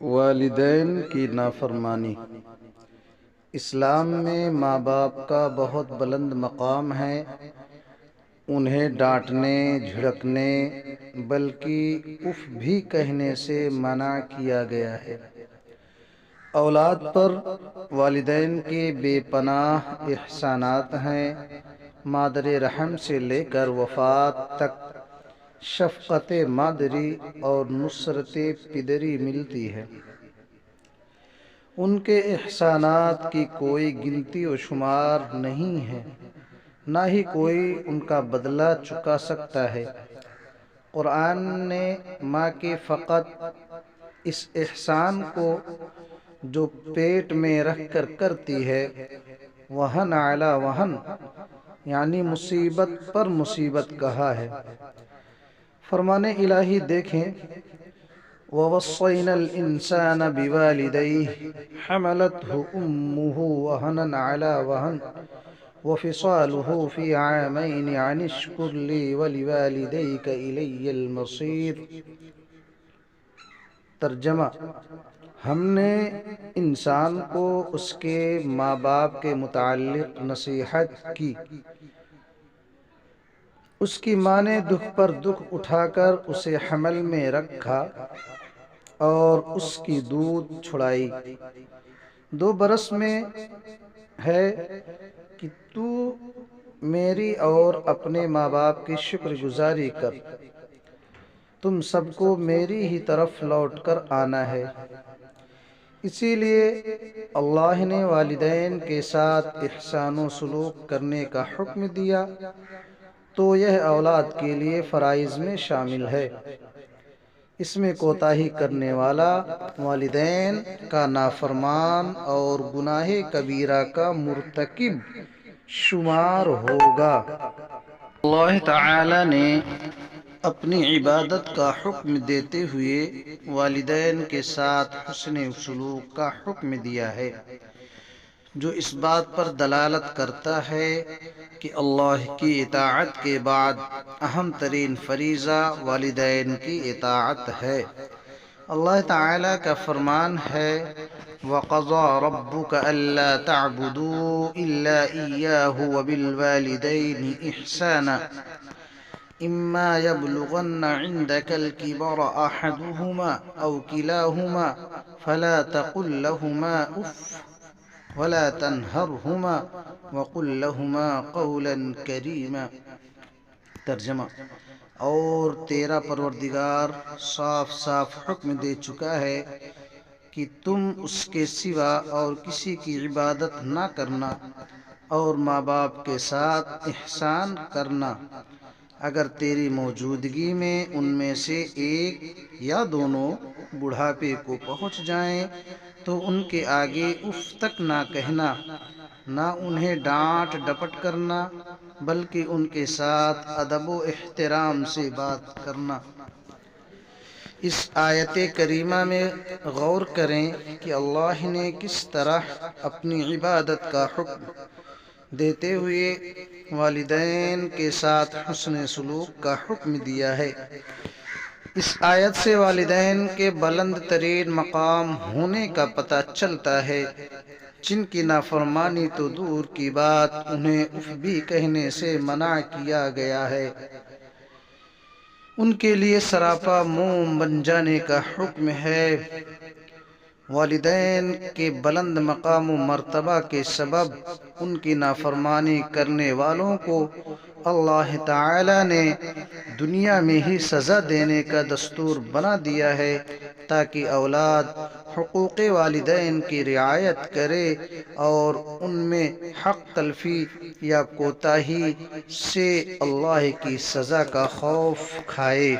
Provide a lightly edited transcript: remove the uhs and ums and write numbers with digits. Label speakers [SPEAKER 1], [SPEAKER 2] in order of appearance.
[SPEAKER 1] والدین کی نافرمانی۔ اسلام میں ماں باپ کا بہت بلند مقام ہے۔ انہیں ڈانٹنے، جھڑکنے بلکہ اف بھی کہنے سے منع کیا گیا ہے۔ اولاد پر والدین کے بے پناہ احسانات ہیں۔ مادر رحم سے لے کر وفات تک شفقت مادری اور نصرت پدری ملتی ہے۔ ان کے احسانات کی کوئی گنتی و شمار نہیں ہے، نہ ہی کوئی ان کا بدلہ چکا سکتا ہے۔ قرآن نے ماں کے فقط اس احسان کو جو پیٹ میں رکھ کر کرتی ہے، وہن علی وہن یعنی مصیبت پر مصیبت کہا ہے۔ فرمان الہی دیکھیں، وَوَصَّيْنَا الْإِنسَانَ بِوَالِدَيْهِ حَمَلَتْهُ أُمُّهُ وَهْنًا عَلَى وَهْنٍ وَفِصَالُهُ فِي عَامَيْنِ أَنِ اشْكُرْ لِي وَلِوَالِدَيْكَ إِلَيَّ الْمَصِيرُ۔ ترجمہ: ہم نے انسان کو اس کے ماں باپ کے متعلق نصیحت کی۔ اس کی ماں نے دکھ پر دکھ اٹھا کر اسے حمل میں رکھا اور اس کی دودھ چھڑائی۔ 2 برس میں ہے کہ تو میری اور اپنے ماں باپ کی شکر گزاری کر۔ تم سب کو میری ہی طرف لوٹ کر آنا ہے۔ اسی لیے اللہ نے والدین کے ساتھ احسان و سلوک کرنے کا حکم دیا، تو یہ اولاد کے لیے فرائض میں شامل ہے۔ اس میں کوتاہی کرنے والا والدین کا نافرمان اور گناہ کبیرہ کا مرتکب شمار ہوگا۔ اللہ تعالی نے اپنی عبادت کا حکم دیتے ہوئے والدین کے ساتھ حسن سلوک کا حکم دیا ہے، جو اس بات پر دلالت کرتا ہے کہ اللہ کی اطاعت کے بعد اہم ترین فریضہ والدین کی اطاعت ہے۔ اللہ تعالی کا فرمان ہے، وَقَضَىٰ رَبُّكَ أَلَّا تَعْبُدُوا إِلَّا إِيَّاهُ وَبِالْوَالِدَيْنِ إِحْسَانًا إِمَّا يَبْلُغَنَّ عِندَكَ الْكِبَرَ أَحَدُهُمَا أَوْ كِلَاهُمَا فَلَا تَقُل لَّهُمَا أُفٍّ وَلَا تَنْهَرْهُمَا وَقُل لَّهُمَا قَوْلًا كَرِيمًا۔ ترجمہ: اور تیرا پروردگار صاف صاف حکم دے چکا ہے کہ تم اس کے سوا اور کسی کی عبادت نہ کرنا اور ماں باپ کے ساتھ احسان کرنا۔ اگر تیری موجودگی میں ان میں سے ایک یا دونوں بڑھاپے کو پہنچ جائیں تو ان کے آگے اف تک نہ کہنا، نہ انہیں ڈانٹ ڈپٹ کرنا، بلکہ ان کے ساتھ ادب و احترام سے بات کرنا۔ اس آیت کریمہ میں غور کریں کہ اللہ نے کس طرح اپنی عبادت کا حکم دیتے ہوئے والدین کے ساتھ حسن سلوک کا حکم دیا ہے۔ اس آیت سے والدین کے بلند ترین مقام ہونے کا پتہ چلتا ہے، جن کی نافرمانی تو دور کی بات انہیں اف بھی کہنے سے منع کیا گیا ہے۔ ان کے لیے سراپا موم بن جانے کا حکم ہے۔ والدین کے بلند مقام و مرتبہ کے سبب ان کی نافرمانی کرنے والوں کو اللہ تعالی نے دنیا میں ہی سزا دینے کا دستور بنا دیا ہے، تاکہ اولاد حقوق والدین کی رعایت کرے اور ان میں حق تلفی یا کوتاہی سے اللہ کی سزا کا خوف کھائے۔